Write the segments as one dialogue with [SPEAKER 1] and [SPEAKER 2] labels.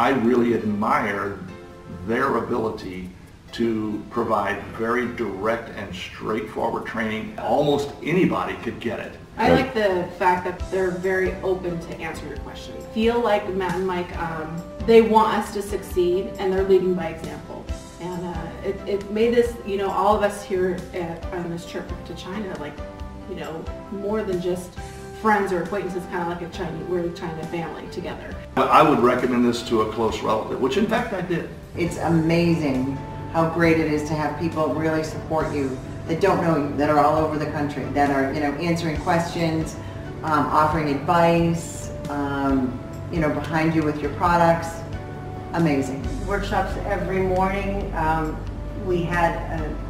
[SPEAKER 1] I really admire their ability to provide very direct and straightforward training. Almost anybody could get it.
[SPEAKER 2] I like the fact that they're very open to answer your questions. I feel like Matt and Mike, they want us to succeed, and they're leading by example. And it made this, all of us here on this trip to China, like, more than just friends or acquaintances, kind of like we're a China family together.
[SPEAKER 1] I would recommend this to a close relative, which in fact I did.
[SPEAKER 3] It's amazing how great it is to have people really support you that don't know you, that are all over the country, that are answering questions, offering advice, behind you with your products. Amazing.
[SPEAKER 4] Workshops every morning. We had a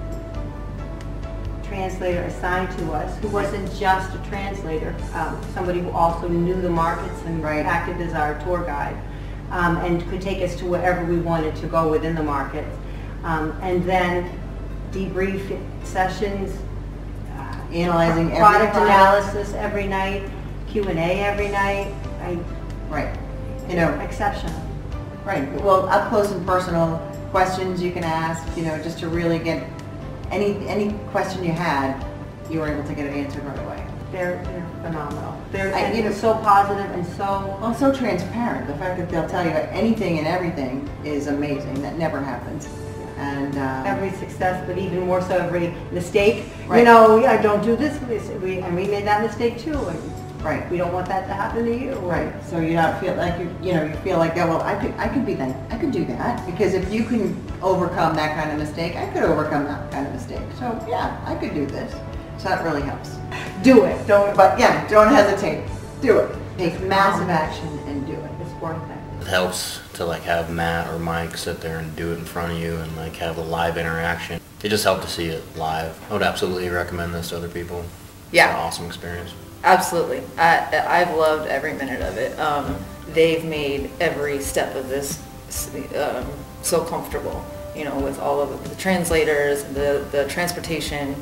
[SPEAKER 4] translator assigned to us who wasn't just a translator, somebody who also knew the markets and acted as our tour guide, and could take us to wherever we wanted to go within the markets. And then debrief sessions,
[SPEAKER 3] analyzing
[SPEAKER 4] product analysis every night, Q&A every night. Exceptional.
[SPEAKER 3] Right. Well, up close and personal questions you can ask, just to really get any question you had, you were able to get it answered right away.
[SPEAKER 4] They're phenomenal. They're so positive and
[SPEAKER 3] so transparent. The fact that they'll tell you anything and everything is amazing. That never happens. And
[SPEAKER 4] every success, but even more so every mistake.
[SPEAKER 3] Right.
[SPEAKER 4] Don't do this. We made that mistake too. And we don't want that to happen to you.
[SPEAKER 3] Right. So you don't feel like you feel like, oh, well, I could be that. I could do that, because if you can overcome that kind of mistake, I could overcome that kind of mistake. So yeah, I could do this. So that really helps.
[SPEAKER 4] Do it.
[SPEAKER 3] Don't hesitate. Do it. Take massive action and do it.
[SPEAKER 4] It's worth it.
[SPEAKER 5] It helps to have Matt or Mike sit there and do it in front of you and have a live interaction. It just helped to see it live. I would absolutely recommend this to other people.
[SPEAKER 6] Yeah.
[SPEAKER 5] It's an awesome experience.
[SPEAKER 6] Absolutely. I've loved every minute of it. They've made every step of this so comfortable, with all of the translators, the transportation,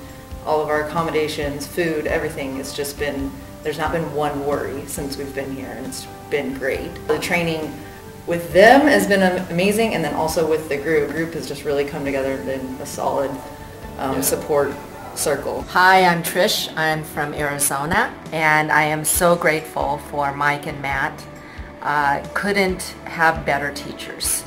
[SPEAKER 6] all of our accommodations, food, everything. It's just been, there's not been one worry since we've been here, and it's been great. The training with them has been amazing, and then also with the group. The group has just really come together and been a solid support circle.
[SPEAKER 7] Hi, I'm Trish. I'm from Arizona, and I am so grateful for Mike and Matt. Couldn't have better teachers.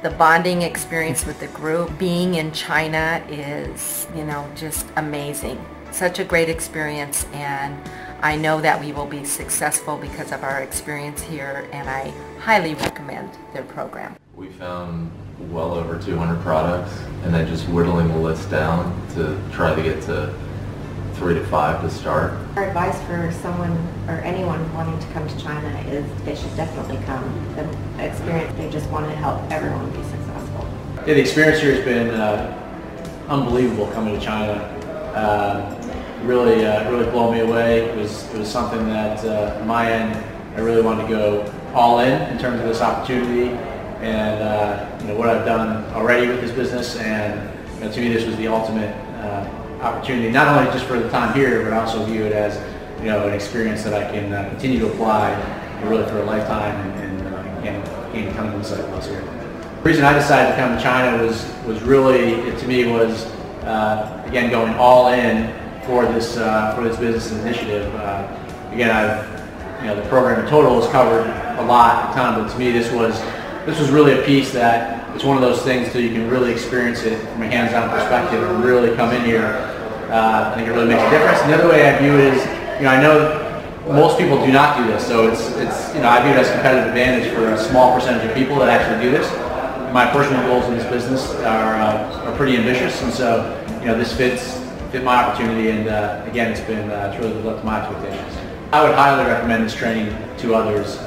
[SPEAKER 7] The bonding experience with the group, being in China is, just amazing. Such a great experience, and I know that we will be successful because of our experience here, and I highly recommend their program.
[SPEAKER 8] We found well over 200 products, and then just whittling the list down to try to get to 3 to 5 to start.
[SPEAKER 9] Our advice for someone or anyone wanting to come to China is they should definitely come. The experience, they just want to help everyone be successful.
[SPEAKER 10] Yeah, the experience here has been unbelievable coming to China. Really blown me away. It was something that on my end I really wanted to go all in terms of this opportunity, and what I've done already with this business, and to me this was the ultimate opportunity, not only just for the time here, but I also view it as an experience that I can continue to apply really for a lifetime, and gain a ton of insight while I was here. The reason I decided to come to China was really, to me, was again going all in for this business initiative. Again, the program in total has covered a lot, a ton, but to me this was really a piece that it's one of those things that you can really experience it from a hands-on perspective and really come in here. I think it really makes a difference. And the other way I view it is, I know most people do not do this, so it's I view it as a competitive advantage for a small percentage of people that actually do this. My personal goals in this business are pretty ambitious, and so this fit my opportunity, and again, it's really lived up to my expectations. I would highly recommend this training to others.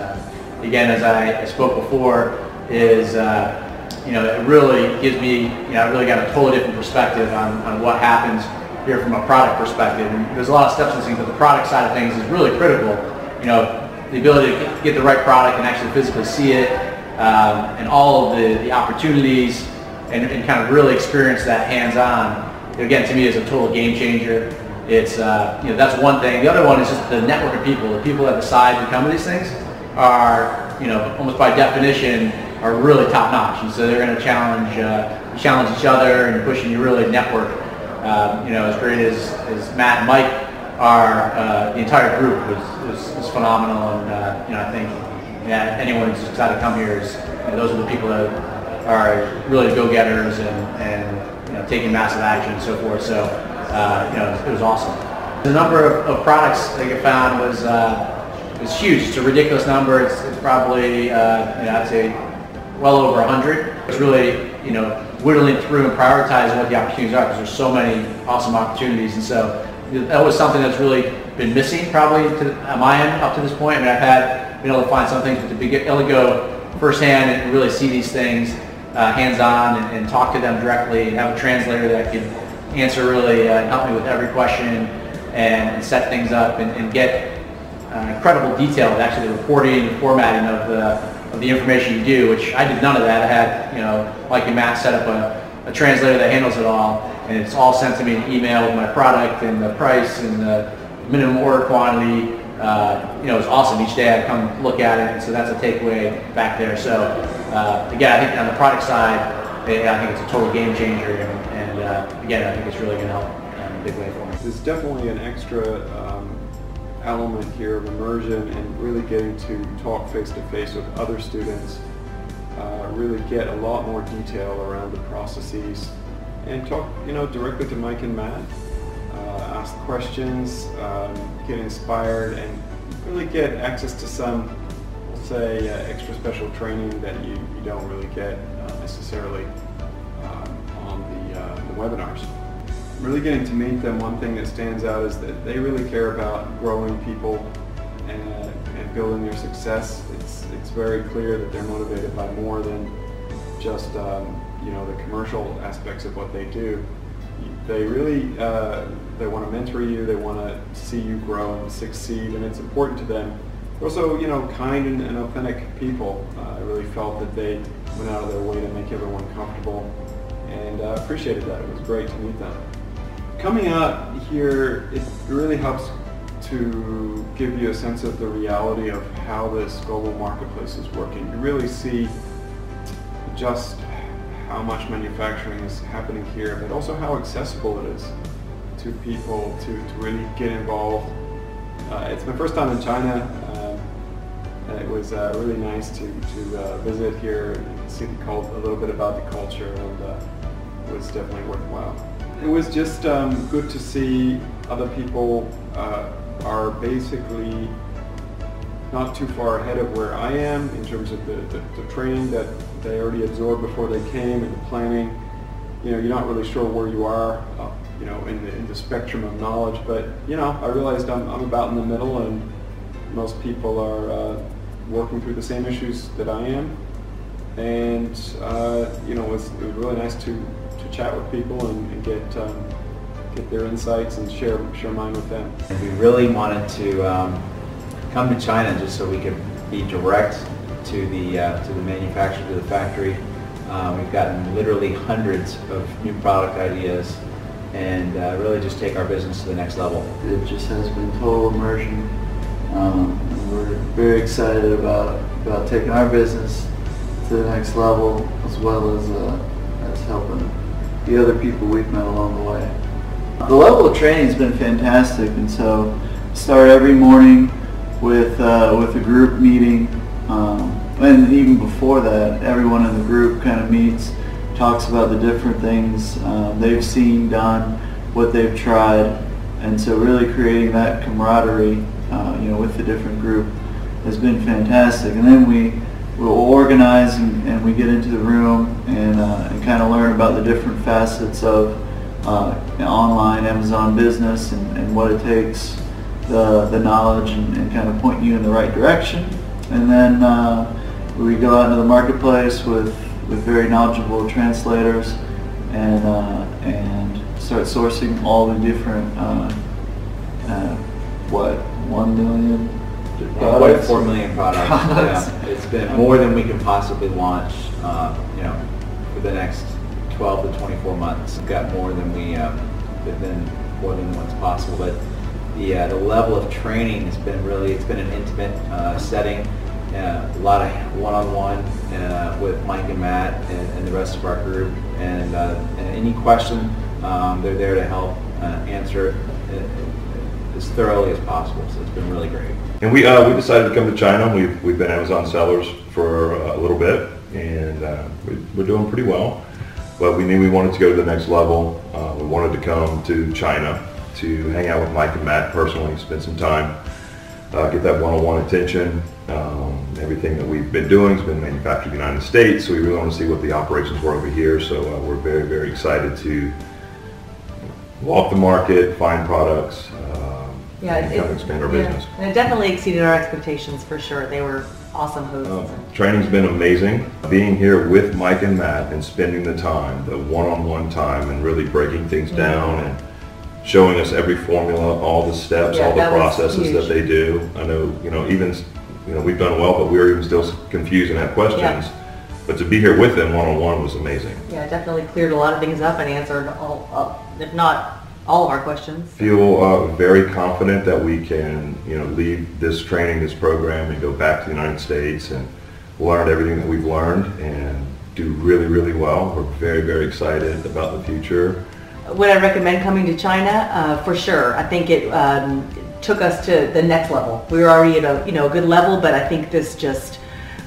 [SPEAKER 10] Again, as I spoke before, is it really gives me, I really got a totally different perspective on what happens here from a product perspective. And there's a lot of steps in this thing, but the product side of things is really critical. The ability to get the right product and actually physically see it, and all of the opportunities, and kind of really experience that hands-on. Again, to me, is a total game changer. It's that's one thing. The other one is just the network of people. The people that decide to come to these things are almost by definition are really top notch, and so they're going to challenge each other and pushing you really network. As great as Matt and Mike are, the entire group was phenomenal, and I think anyone who's excited to come here is those are the people that are really go-getters and taking massive action and so forth. So it was awesome. The number of products that I found was huge. It's a ridiculous number. It's probably I'd say well over 100. It's really whittling through and prioritizing what the opportunities are, because there's so many awesome opportunities, and so that was something that's really been missing probably at my end up to this point. I mean, I've been able to find some things, but to be able to go firsthand and really see these things hands-on and talk to them directly and have a translator that could answer really and help me with every question and set things up and get incredible detail of actually the reporting and formatting of the information you do, which I did none of that. I had, Mike and Matt set up a translator that handles it all, and it's all sent to me in email with my product and the price and the minimum order quantity. It was awesome. Each day I'd come look at it, and so that's a takeaway back there. So again, I think on the product side, I think it's a total game changer, and again, I think it's really going to help in a big way for me.
[SPEAKER 11] There's definitely an extra element here of immersion and really getting to talk face-to-face with other students, really get a lot more detail around the processes, and talk directly to Mike and Matt, ask questions, get inspired, and really get access to some, we'll say, extra special training that you don't really get necessarily on the webinars. Really getting to meet them, one thing that stands out is that they really care about growing people and building their success. It's very clear that they're motivated by more than just the commercial aspects of what they do. They really they want to mentor you. They want to see you grow and succeed, and it's important to them. They're also kind and authentic people. I really felt that they went out of their way to make everyone comfortable, and appreciated that. It was great to meet them. Coming out here, it really helps to give you a sense of the reality of how this global marketplace is working. You really see just how much manufacturing is happening here, but also how accessible it is to people to really get involved. It's my first time in China. It was really nice to visit here and see a little bit about the culture, and it was definitely worthwhile. It was just good to see other people are basically not too far ahead of where I am in terms of the training that they already absorbed before they came, and the planning. You're not really sure where you are, in the spectrum of knowledge, but I realized I'm about in the middle, and most people are working through the same issues that I am, and it was really nice to chat with people and get their insights and share mine with them.
[SPEAKER 12] We really wanted to come to China just so we could be direct to the manufacturer, to the factory. We've gotten literally hundreds of new product ideas, and really just take our business to the next level.
[SPEAKER 13] It just has been total immersion. We're very excited about taking our business to the next level, as well as helping the other people we've met along the way. The level of training has been fantastic, and so start every morning with a group meeting, and even before that, everyone in the group kind of meets, talks about the different things they've seen done, what they've tried, and so really creating that camaraderie, with the different group has been fantastic. And then we'll organize and we get into the room and kind of learn about the different facets of online Amazon business and what it takes, the knowledge, and kind of point you in the right direction. And then we go out into the marketplace with very knowledgeable translators and start sourcing all the different 1 million
[SPEAKER 12] products? 4 million products. Yeah. It's been more than we can possibly launch, for the next 12 to 24 months. We've got more than more than what's possible. But the level of training has been it's been an intimate setting. a lot of one-on-one with Mike and Matt and the rest of our group. And any question, they're there to help answer it as thoroughly as possible. So it's been really great.
[SPEAKER 14] And we decided to come to China. We've been Amazon sellers for a little bit, and we're doing pretty well. But we knew we wanted to go to the next level. We wanted to come to China to hang out with Mike and Matt personally, spend some time, get that one-on-one attention. Everything that we've been doing has been manufactured in the United States, so we really want to see what the operations were over here. So we're very, very excited to walk the market, find products, and kind of expand our business.
[SPEAKER 15] And it definitely exceeded our expectations for sure. They were awesome hosts.
[SPEAKER 14] Training's been amazing. Being here with Mike and Matt and spending the time, the one-on-one time, and really breaking things down and showing us every formula, all the steps, all the processes that they do. I know, even we've done well, but we were even still confused and had questions. But to be here with them one-on-one was amazing.
[SPEAKER 15] Yeah, it definitely cleared a lot of things up and answered all, if not all of our questions.
[SPEAKER 14] Feel very confident that we can, leave this training, this program, and go back to the United States and learn everything that we've learned and do really, really well. We're very, very excited about the future.
[SPEAKER 15] Would I recommend coming to China? For sure. I think it took us to the next level. We were already at a good level, but I think this just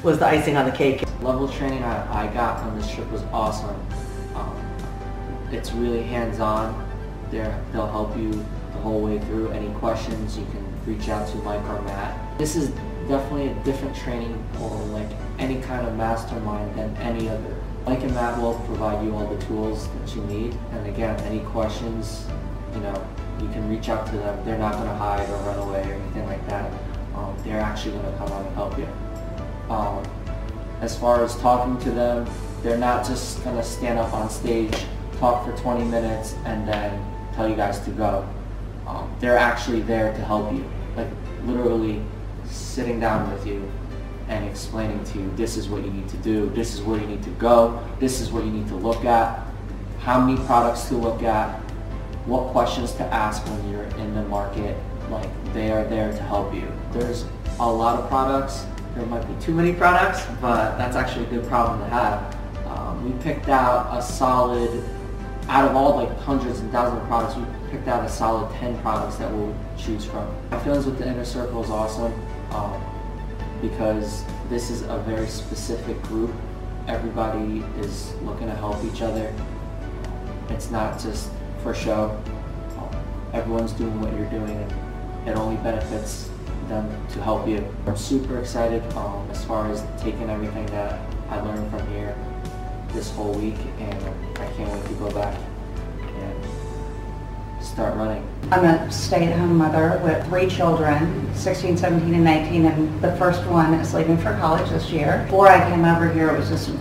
[SPEAKER 15] was the icing on the cake.
[SPEAKER 16] The level of training I got on this trip was awesome. It's really hands-on. They'll help you the whole way through. Any questions, you can reach out to Mike or Matt. This is definitely a different training for like any kind of mastermind than any other. Mike and Matt will provide you all the tools that you need. And again, any questions, you can reach out to them. They're not going to hide or run away or anything like that. They're actually going to come out and help you. As far as talking to them, they're not just going to stand up on stage, talk for 20 minutes, and then tell you guys to go. They're actually there to help you, like literally sitting down with you and explaining to you, this is what you need to do, this is where you need to go, this is what you need to look at, how many products to look at, what questions to ask when you're in the market. Like, they are there to help you. There's a lot of products. There might be too many products, but that's actually a good problem to have. We picked out a solid, out of all like hundreds and thousands of products, we picked out a solid 10 products that we'll choose from. My feelings with the Inner Circle is awesome because this is a very specific group. Everybody is looking to help each other. It's not just for show. Everyone's doing what you're doing, and it only benefits them to help you. I'm super excited as far as taking everything that I learned from here this whole week, and I can't wait to go back and start running.
[SPEAKER 17] I'm a stay-at-home mother with 3 children, 16, 17, and 18, and the first one is leaving for college this year. Before I came over here, it was just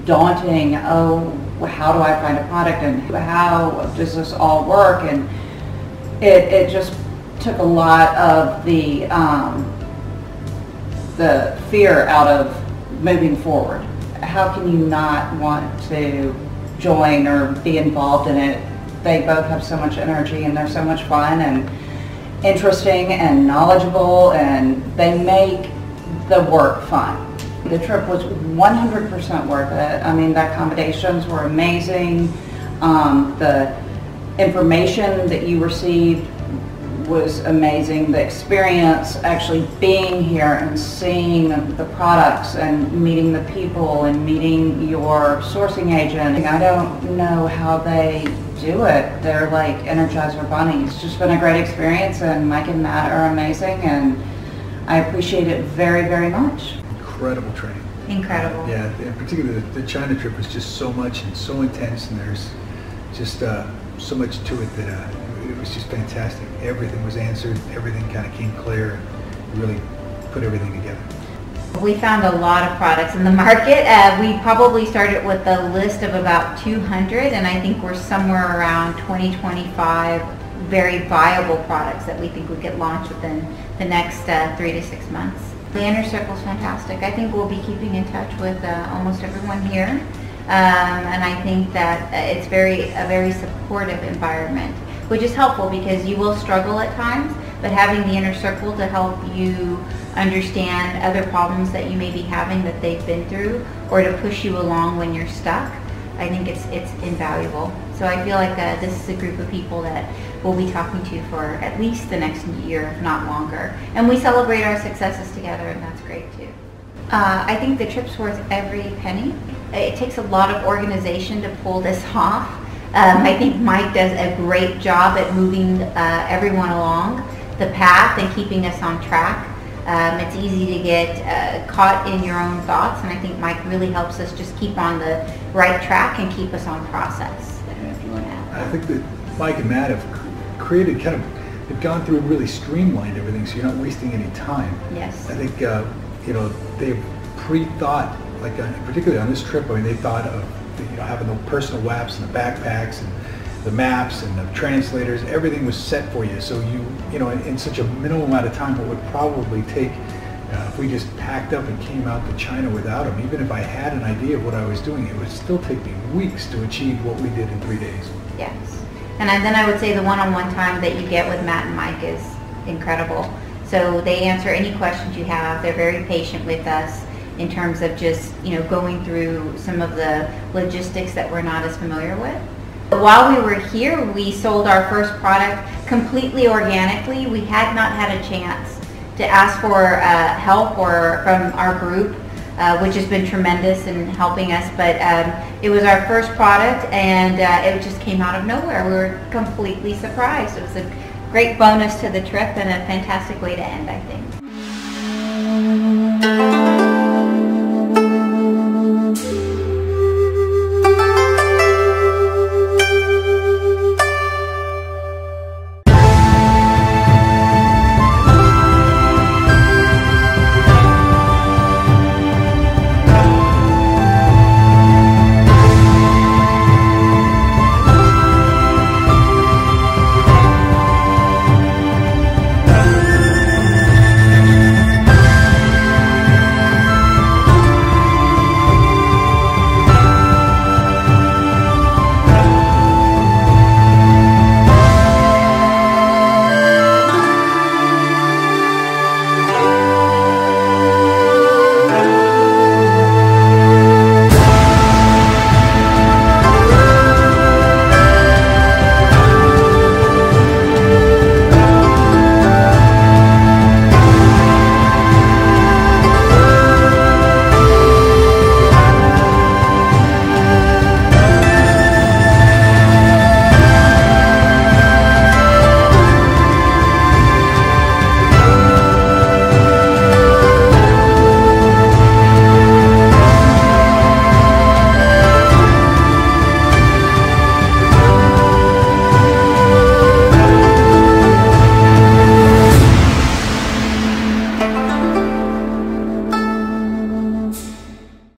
[SPEAKER 17] daunting. Oh, how do I find a product, and how does this all work? And it just took a lot of the fear out of moving forward. How can you not want to join or be involved in it? They both have so much energy, and they're so much fun and interesting and knowledgeable, and they make the work fun. The trip was 100% worth it. I mean, the accommodations were amazing. The information that you received was amazing. The experience actually being here and seeing the products and meeting the people and meeting your sourcing agent. I don't know how they do it. They're like Energizer bunnies. It's just been a great experience, and Mike and Matt are amazing, and I appreciate it very, very much.
[SPEAKER 18] Incredible training.
[SPEAKER 4] Incredible.
[SPEAKER 18] Yeah, in particular the China trip was just so much and so intense, and there's just so much to it that it was just fantastic. Everything was answered, everything kind of came clear, and really put everything together.
[SPEAKER 19] We found a lot of products in the market. We probably started with a list of about 200, and I think we're somewhere around 20, 25 very viable products that we think we could launch within the next 3 to 6 months. The Inner Circle is fantastic. I think we'll be keeping in touch with almost everyone here, and I think that it's a very supportive environment, which is helpful because you will struggle at times, but having the inner circle to help you understand other problems that you may be having that they've been through, or to push you along when you're stuck, I think it's invaluable. So I feel like this is a group of people that we'll be talking to for at least the next year, if not longer. And we celebrate our successes together, and that's great too. I think the trip's worth every penny. It takes a lot of organization to pull this off. I think Mike does a great job at moving everyone along the path and keeping us on track. It's easy to get caught in your own thoughts, and I think Mike really helps us just keep on the right track and keep us on process.
[SPEAKER 18] I think that Mike and Matt have created they've gone through and really streamlined everything, so you're not wasting any time.
[SPEAKER 19] Yes.
[SPEAKER 18] I think, they've pre-thought, like particularly on this trip, I mean, they thought of having the personal maps and the backpacks and the maps and the translators, everything was set for you. So in such a minimal amount of time, it would probably take, if we just packed up and came out to China without them, even if I had an idea of what I was doing, it would still take me weeks to achieve what we did in 3 days.
[SPEAKER 19] Yes. And then I would say the one-on-one time that you get with Matt and Mike is incredible. So they answer any questions you have. They're very patient with us in terms of just, going through some of the logistics that we're not as familiar with. While we were here, we sold our first product completely organically. We had not had a chance to ask for help from our group, which has been tremendous in helping us. But it was our first product, and it just came out of nowhere. We were completely surprised. It was a great bonus to the trip and a fantastic way to end, I think.